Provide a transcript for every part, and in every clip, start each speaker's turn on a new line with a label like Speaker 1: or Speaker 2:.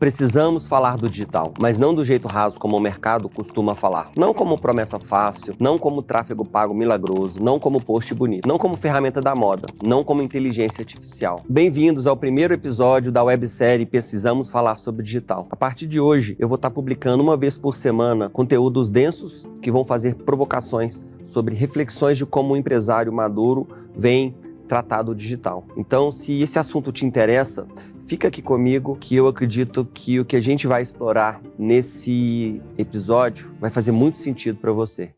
Speaker 1: Precisamos falar do digital, mas não do jeito raso como o mercado costuma falar. Não como promessa fácil, não como tráfego pago milagroso, não como post bonito, não como ferramenta da moda, não como inteligência artificial. Bem-vindos ao primeiro episódio da websérie Precisamos Falar sobre Digital. A partir de hoje, eu vou estar publicando uma vez por semana conteúdos densos que vão fazer provocações sobre reflexões de como um empresário maduro vem tratar do digital. Então, se esse assunto te interessa, fica aqui comigo que eu acredito que o que a gente vai explorar nesse episódio vai fazer muito sentido para você.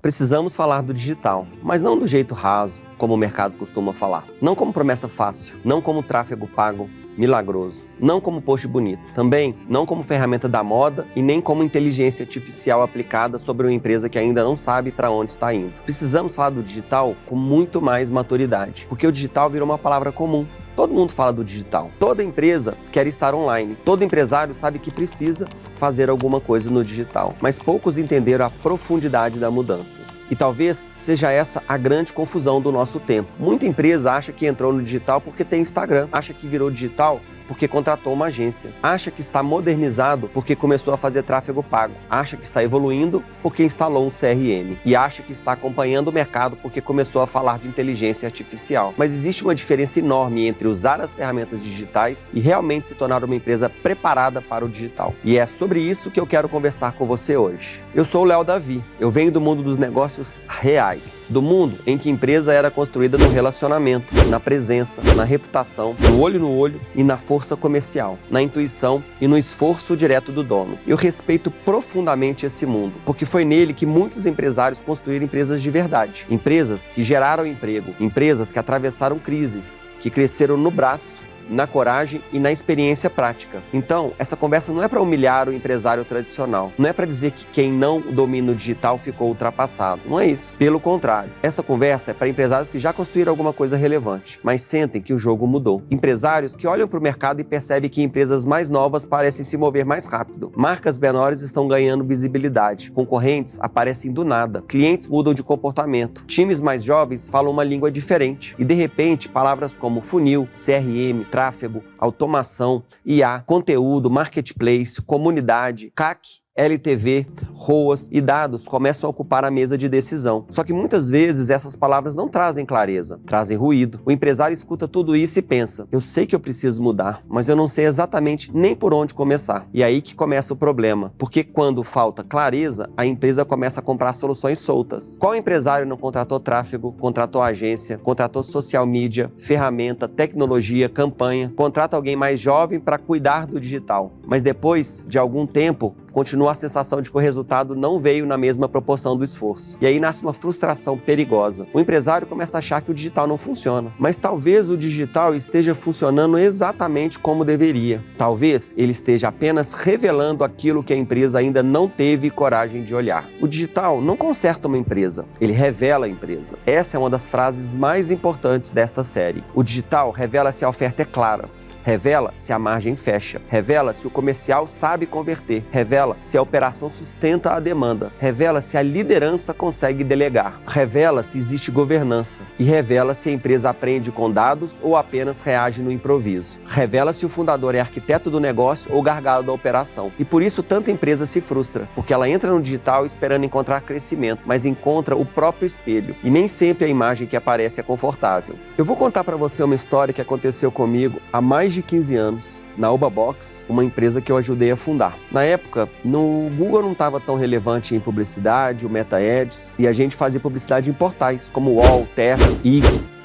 Speaker 1: Precisamos falar do digital, mas não do jeito raso, como o mercado costuma falar. Não como promessa fácil, não como tráfego pago milagroso, não como post bonito. Também não como ferramenta da moda e nem como inteligência artificial aplicada sobre uma empresa que ainda não sabe para onde está indo. Precisamos falar do digital com muito mais maturidade, porque o digital virou uma palavra comum. Todo mundo fala do digital. Toda empresa quer estar online. Todo empresário sabe que precisa fazer alguma coisa no digital, mas poucos entenderam a profundidade da mudança. E talvez seja essa a grande confusão do nosso tempo. Muita empresa acha que entrou no digital porque tem Instagram, acha que virou digital porque contratou uma agência, acha que está modernizado porque começou a fazer tráfego pago, acha que está evoluindo porque instalou um CRM e acha que está acompanhando o mercado porque começou a falar de inteligência artificial. Mas existe uma diferença enorme entre usar as ferramentas digitais e realmente se tornar uma empresa preparada para o digital. E é sobre isso que eu quero conversar com você hoje. Eu sou o Léo Davi, eu venho do mundo dos negócios reais, do mundo em que a empresa era construída no relacionamento, na presença, na reputação, no olho e na força comercial, na intuição e no esforço direto do dono. Eu respeito profundamente esse mundo, porque foi nele que muitos empresários construíram empresas de verdade, empresas que geraram emprego, empresas que atravessaram crises, que cresceram no braço, na coragem e na experiência prática. Então, essa conversa não é para humilhar o empresário tradicional, não é para dizer que quem não domina o digital ficou ultrapassado, não é isso. Pelo contrário, esta conversa é para empresários que já construíram alguma coisa relevante, mas sentem que o jogo mudou. Empresários que olham para o mercado e percebem que empresas mais novas parecem se mover mais rápido. Marcas menores estão ganhando visibilidade, concorrentes aparecem do nada, clientes mudam de comportamento, times mais jovens falam uma língua diferente e, de repente, palavras como funil, CRM, tráfego, automação, IA, conteúdo, marketplace, comunidade, CAC, LTV, ROAS e dados começam a ocupar a mesa de decisão. Só que muitas vezes essas palavras não trazem clareza, trazem ruído. O empresário escuta tudo isso e pensa, eu sei que eu preciso mudar, mas eu não sei exatamente nem por onde começar. E aí que começa o problema, porque quando falta clareza, a empresa começa a comprar soluções soltas. Qual empresário não contratou tráfego, contratou agência, contratou social media, ferramenta, tecnologia, campanha, contrata alguém mais jovem para cuidar do digital, mas depois de algum tempo, continua a sensação de que o resultado não veio na mesma proporção do esforço. E aí nasce uma frustração perigosa. O empresário começa a achar que o digital não funciona, mas talvez o digital esteja funcionando exatamente como deveria. Talvez ele esteja apenas revelando aquilo que a empresa ainda não teve coragem de olhar. O digital não conserta uma empresa, ele revela a empresa. Essa é uma das frases mais importantes desta série. O digital revela se a oferta é clara, revela se a margem fecha, revela se o comercial sabe converter, revela se a operação sustenta a demanda, revela se a liderança consegue delegar, revela se existe governança e revela se a empresa aprende com dados ou apenas reage no improviso. Revela se o fundador é arquiteto do negócio ou gargalo da operação. E por isso tanta empresa se frustra, porque ela entra no digital esperando encontrar crescimento, mas encontra o próprio espelho e nem sempre a imagem que aparece é confortável. Eu vou contar para você uma história que aconteceu comigo há mais de 15 anos, na Obabox, uma empresa que eu ajudei a fundar. Na época, o Google não estava tão relevante em publicidade, o Meta Ads, e a gente fazia publicidade em portais como UOL, Terra, IG.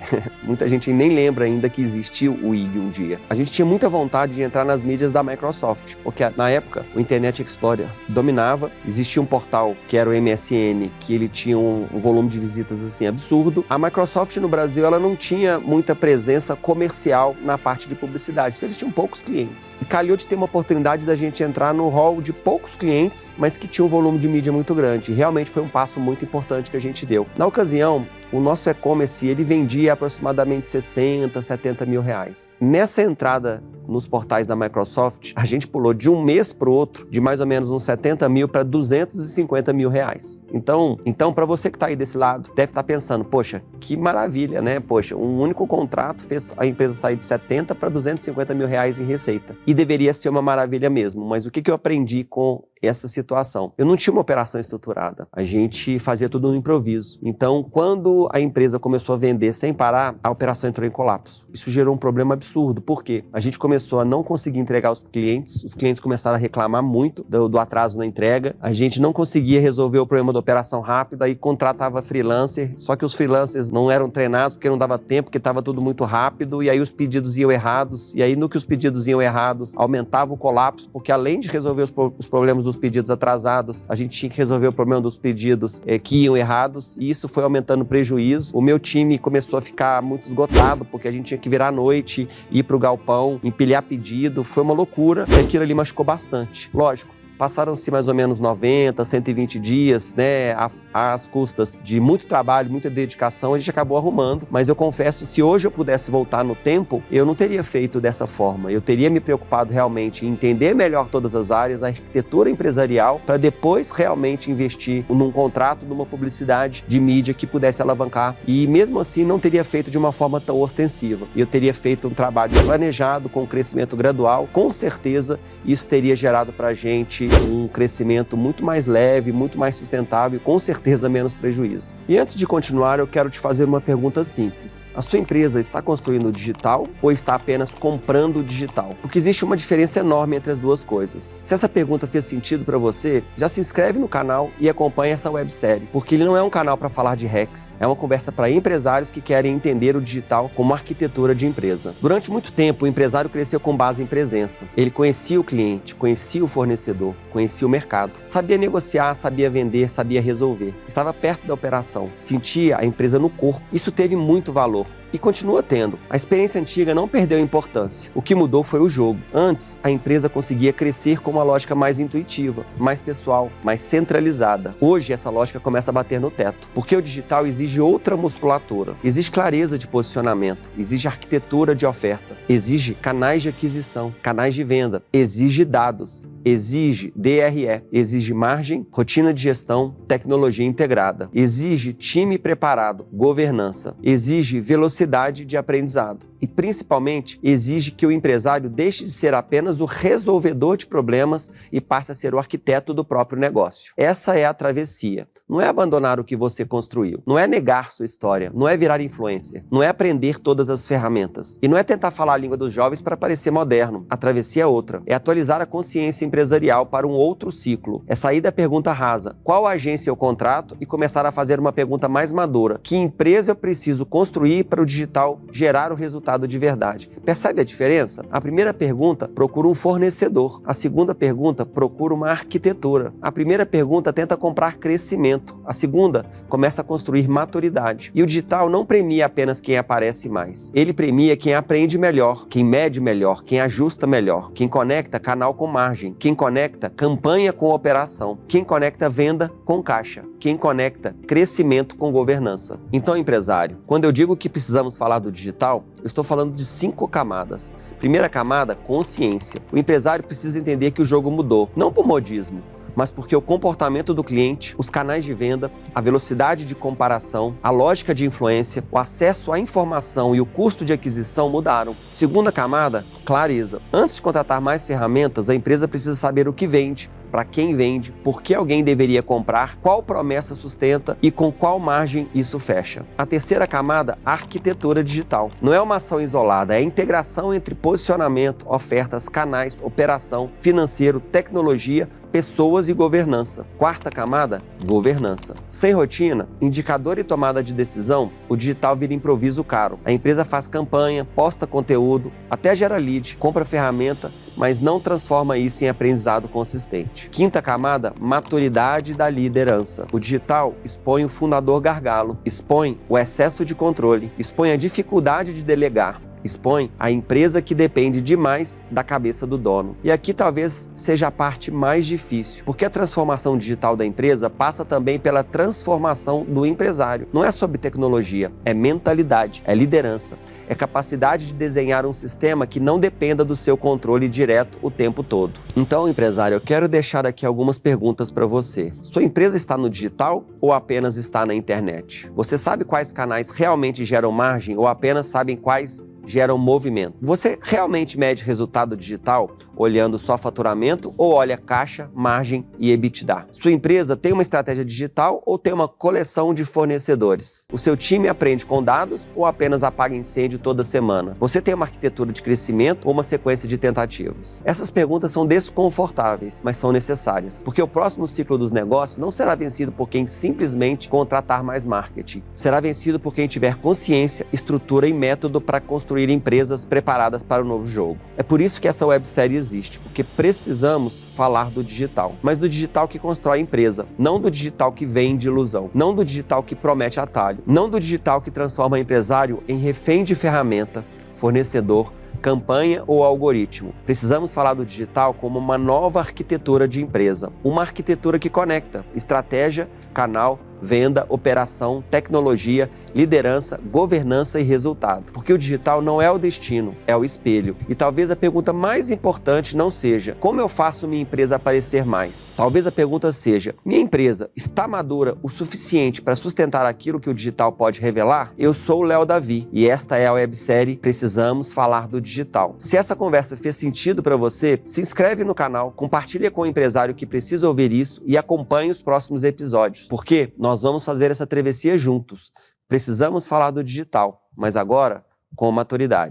Speaker 1: Muita gente nem lembra ainda que existiu o IG um dia. A gente tinha muita vontade de entrar nas mídias da Microsoft, porque na época o Internet Explorer dominava, existia um portal que era o MSN, que ele tinha um volume de visitas assim absurdo. A Microsoft no Brasil ela não tinha muita presença comercial na parte de publicidade, então eles tinham poucos clientes. E calhou de ter uma oportunidade da gente entrar no hall de poucos clientes, mas que tinha um volume de mídia muito grande. E realmente foi um passo muito importante que a gente deu. Na ocasião, o nosso e-commerce ele vendia aproximadamente 60, 70 mil reais. Nessa entrada nos portais da Microsoft, a gente pulou de um mês para o outro, de mais ou menos uns 70 mil para 250 mil reais. Então para você que está aí desse lado, deve estar pensando, poxa, que maravilha, né? Poxa, um único contrato fez a empresa sair de 70 para 250 mil reais em receita. E deveria ser uma maravilha mesmo, mas o que eu aprendi com essa situação? Eu não tinha uma operação estruturada, a gente fazia tudo no improviso. Então, quando a empresa começou a vender sem parar, a operação entrou em colapso. Isso gerou um problema absurdo, porque a gente começou a não conseguir entregar aos clientes, os clientes começaram a reclamar muito do atraso na entrega, a gente não conseguia resolver o problema da operação rápida e contratava freelancer, só que os freelancers não eram treinados porque não dava tempo, porque estava tudo muito rápido, e aí os pedidos iam errados, e aí no que os pedidos iam errados, aumentava o colapso, porque além de resolver os problemas dos pedidos atrasados, a gente tinha que resolver o problema dos pedidos que iam errados, e isso foi aumentando o prejuízo. O meu time começou a ficar muito esgotado, porque a gente tinha que virar à noite, ir para o galpão, empilhar pedido, foi uma loucura, e aquilo ali machucou bastante. Lógico, passaram-se mais ou menos 90, 120 dias, né, às custas de muito trabalho, muita dedicação, a gente acabou arrumando, mas eu confesso, se hoje eu pudesse voltar no tempo, eu não teria feito dessa forma, eu teria me preocupado realmente em entender melhor todas as áreas, a arquitetura empresarial, para depois realmente investir num contrato, numa publicidade de mídia que pudesse alavancar, e mesmo assim não teria feito de uma forma tão ostensiva, eu teria feito um trabalho planejado, com crescimento gradual, com certeza isso teria gerado para a gente um crescimento muito mais leve, muito mais sustentável e com certeza menos prejuízo. E antes de continuar, eu quero te fazer uma pergunta simples. A sua empresa está construindo o digital ou está apenas comprando o digital? Porque existe uma diferença enorme entre as duas coisas. Se essa pergunta fez sentido para você, já se inscreve no canal e acompanha essa websérie, porque ele não é um canal para falar de hacks, é uma conversa para empresários que querem entender o digital como arquitetura de empresa. Durante muito tempo, o empresário cresceu com base em presença. Ele conhecia o cliente, conhecia o fornecedor, conhecia o mercado, sabia negociar, sabia vender, sabia resolver, estava perto da operação, sentia a empresa no corpo. Isso teve muito valor e continua tendo. A experiência antiga não perdeu importância. O que mudou foi o jogo. Antes, a empresa conseguia crescer com uma lógica mais intuitiva, mais pessoal, mais centralizada. Hoje, essa lógica começa a bater no teto, porque o digital exige outra musculatura, exige clareza de posicionamento, exige arquitetura de oferta, exige canais de aquisição, canais de venda, exige dados, exige DRE, exige margem, rotina de gestão, tecnologia integrada, exige time preparado, governança, exige velocidade de aprendizado e, principalmente, exige que o empresário deixe de ser apenas o resolvedor de problemas e passe a ser o arquiteto do próprio negócio. Essa é a travessia. Não é abandonar o que você construiu, não é negar sua história, não é virar influencer, não é aprender todas as ferramentas e não é tentar falar a língua dos jovens para parecer moderno. A travessia é outra, é atualizar a consciência empresarial para um outro ciclo, é sair da pergunta rasa, qual agência eu contrato, e começar a fazer uma pergunta mais madura, que empresa eu preciso construir para o digital gerar o resultado de verdade. Percebe a diferença? A primeira pergunta procura um fornecedor, a segunda pergunta procura uma arquitetura. A primeira pergunta tenta comprar crescimento, a segunda começa a construir maturidade. E o digital não premia apenas quem aparece mais, ele premia quem aprende melhor, quem mede melhor, quem ajusta melhor, quem conecta canal com margem, quem conecta campanha com operação, quem conecta venda com caixa, quem conecta crescimento com governança. Então, empresário, quando eu digo que precisamos falar do digital, eu estou falando de 5 camadas. Primeira camada, consciência. O empresário precisa entender que o jogo mudou, não por modismo, mas porque o comportamento do cliente, os canais de venda, a velocidade de comparação, a lógica de influência, o acesso à informação e o custo de aquisição mudaram. Segunda camada, clareza. Antes de contratar mais ferramentas, a empresa precisa saber o que vende, para quem vende, por que alguém deveria comprar, qual promessa sustenta e com qual margem isso fecha. A terceira camada, arquitetura digital. Não é uma ação isolada, é a integração entre posicionamento, ofertas, canais, operação, financeiro, tecnologia, pessoas e governança. Quarta camada, governança. Sem rotina, indicador e tomada de decisão, o digital vira improviso caro. A empresa faz campanha, posta conteúdo, até gera lead, compra ferramenta, mas não transforma isso em aprendizado consistente. Quinta camada, maturidade da liderança. O digital expõe o fundador gargalo, expõe o excesso de controle, expõe a dificuldade de delegar, expõe a empresa que depende demais da cabeça do dono. E aqui talvez seja a parte mais difícil, porque a transformação digital da empresa passa também pela transformação do empresário. Não é sobre tecnologia, é mentalidade, é liderança, é capacidade de desenhar um sistema que não dependa do seu controle direto o tempo todo. Então, empresário, eu quero deixar aqui algumas perguntas para você. Sua empresa está no digital ou apenas está na internet? Você sabe quais canais realmente geram margem ou apenas sabem quais geram movimento? Você realmente mede resultado digital olhando só faturamento ou olha caixa, margem e EBITDA? Sua empresa tem uma estratégia digital ou tem uma coleção de fornecedores? O seu time aprende com dados ou apenas apaga incêndio toda semana? Você tem uma arquitetura de crescimento ou uma sequência de tentativas? Essas perguntas são desconfortáveis, mas são necessárias, porque o próximo ciclo dos negócios não será vencido por quem simplesmente contratar mais marketing. Será vencido por quem tiver consciência, estrutura e método para construir empresas preparadas para o novo jogo. É por isso que essa websérie existe, porque precisamos falar do digital, mas do digital que constrói empresa, não do digital que vende ilusão, não do digital que promete atalho, não do digital que transforma empresário em refém de ferramenta, fornecedor, campanha ou algoritmo. Precisamos falar do digital como uma nova arquitetura de empresa, uma arquitetura que conecta estratégia, canal, venda, operação, tecnologia, liderança, governança e resultado. Porque o digital não é o destino, é o espelho. E talvez a pergunta mais importante não seja como eu faço minha empresa aparecer mais. Talvez a pergunta seja: minha empresa está madura o suficiente para sustentar aquilo que o digital pode revelar? Eu sou o Léo Davi e esta é a websérie Precisamos Falar do Digital. Se essa conversa fez sentido para você, se inscreve no canal, compartilha com o empresário que precisa ouvir isso e acompanhe os próximos episódios. Porque nós vamos fazer essa travessia juntos. Precisamos falar do digital, mas agora com maturidade.